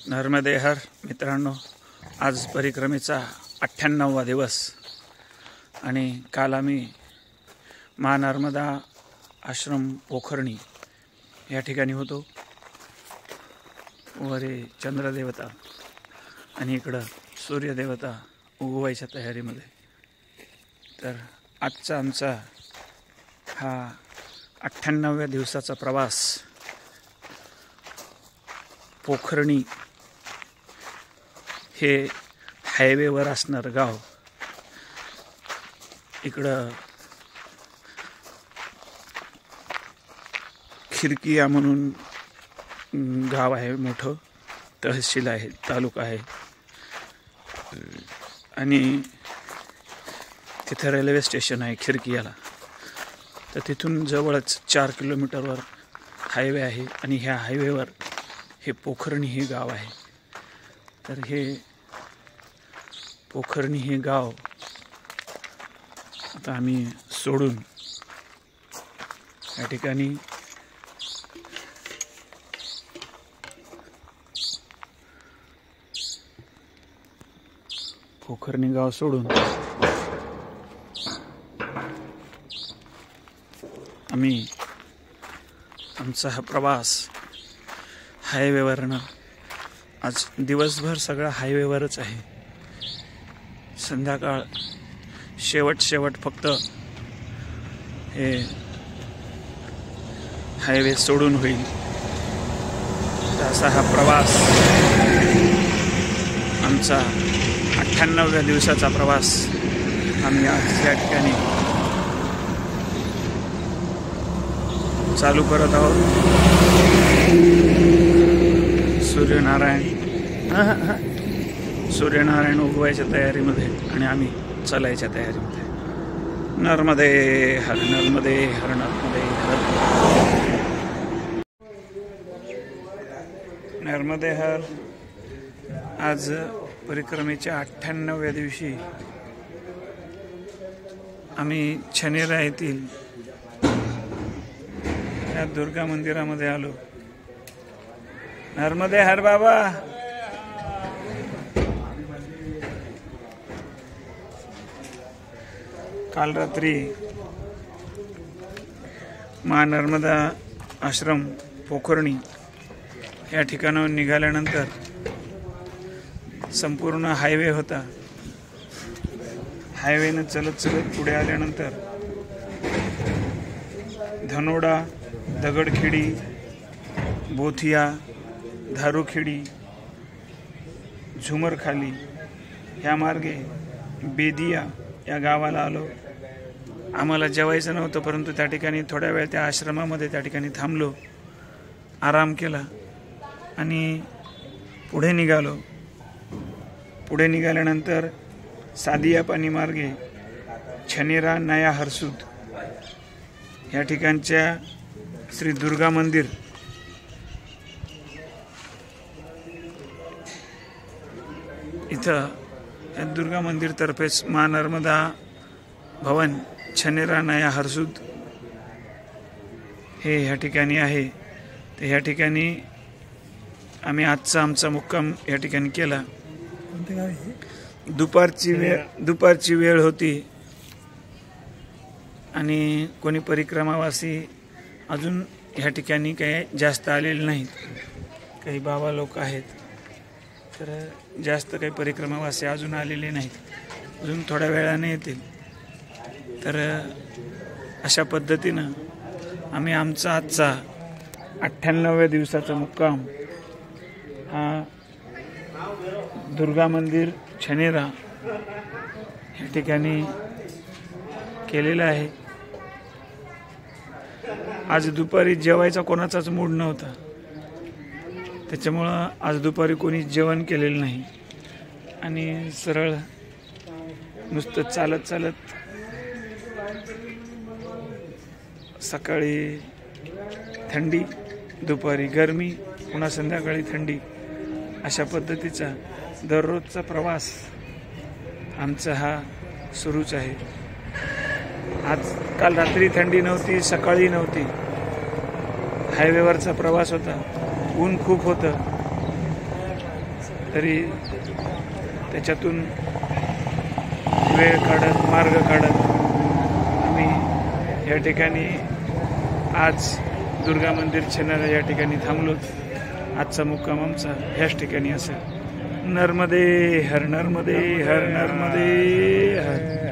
नर्मदे हर मित्रांनो, आज परिक्रमेचा 98वा दिवस आणि काल आम्ही नर्मदा आश्रम पोखरणी या ठिकाणी होतो. वरे चंद्रदेवता आणि इकडं सूर्यदेवता उगवायच्या तयारीमध्ये. तर आजचा आमचा हा 98व्या दिवसाचा प्रवास पोखरणी हे हायवेवर असणारं गाव. इकडं खिरकिया म्हणून गाव आहे, मोठं तहसील आहे, तालुका आहे आणि तिथे रेल्वे स्टेशन आहे खिरकियाला. तर तिथून जवळच 4 किलोमीटरवर हायवे आहे आणि ह्या हायवेवर हे पोखरणी हे गाव आहे. तर हे पोखरणी हे गाव आता आम्ही सोडून या ठिकाणी पोखरणी गाव सोडून आम्ही आमचा हा प्रवास हायवेवरनं, आज दिवसभर सगळा हायवेवरच आहे. संध्याकाळ शेवट फक्त हे हायवे सोडून होईल. असा हा प्रवास, आमचा 98व्या दिवसाचा प्रवास आम्ही आज या ठिकाणी चालू करत आहोत. सूर्यनारायण उगवायच्या तयारीमध्ये आणि आम्ही चालायच्या तयारीमध्ये. नर्मदे हर, नर्मदे हर, नर्मदे हर, नर्मदे हर. आज परिक्रमेच्या 98व्या दिवशी आम्ही छनेरा येथील या दुर्गा मंदिरामध्ये आलो. नर्मदे हर बाबा. काल रात्री नर्मदा आश्रम पोखरणी या ठिकाणाहून निघाल्यानंतर संपूर्ण हायवे होता. हायवेनं चलत पुढे आल्यानंतर धनोडा, दगडखेडी, बोथिया, धारूखेडी, झुमरखाली ह्या मार्गे बेदिया या गावाला आलो. आम्हाला जेवायचं नव्हतं, परंतु त्या ठिकाणी थोड्या वेळ त्या आश्रमामध्ये त्या ठिकाणी थांबलो, आराम केला आणि पुढे निघालो. पुढे निघाल्यानंतर सादिया पाणी मार्गे छनेरा, नया हरसूद या ठिकाणच्या श्री दुर्गा मंदिर इथं या दुर्गा मंदिर तर्फेच नर्मदा भवन छनेरा, नया हरसूद हे ह्या ठिकाणी आहे. तर ह्या ठिकाणी आम्ही आजचा आमचा मुक्काम या ठिकाणी केला. दुपारची वेळ होती आणि कोणी परिक्रमावासी अजून ह्या ठिकाणी काही जास्त आलेले नाहीत. काही बाबा लोक आहेत, तर जास्त काही परिक्रमावासी अजून आलेले नाहीत. अजून थोड्या वेळाने येतील. तर अशा पद्धतीनं आम्ही आमचा आजचा 98व्या दिवसाचा मुक्काम हा दुर्गा मंदिर छनेरा या ठिकाणी केलेला आहे. आज दुपारी जेवायचा कोणाचाच मूड नव्हता, त्याच्यामुळं आज दुपारी कोणी जेवण केलेलं नाही आणि सरळ नुसतं चालत सकाळी थंडी, दुपारी गरमी, पुन्हा संध्याकाळी थंडी, अशा पद्धतीचा दररोजचा प्रवास आमचा हा सुरूच आहे. काल रात्री थंडी नव्हती, सकाळी नव्हती. हायवेवरचा प्रवास होता, ऊन खूप होतं. तरी त्याच्यातून वेळ काढत मार्ग काढत आम्ही या ठिकाणी आज दुर्गा मंदिर छेनाला या ठिकाणी थांबलोत. आजचा मुक्काम आमचा ह्याच ठिकाणी असेल. नर्मदे हर, नर्मदे हर, नर्मदे हर.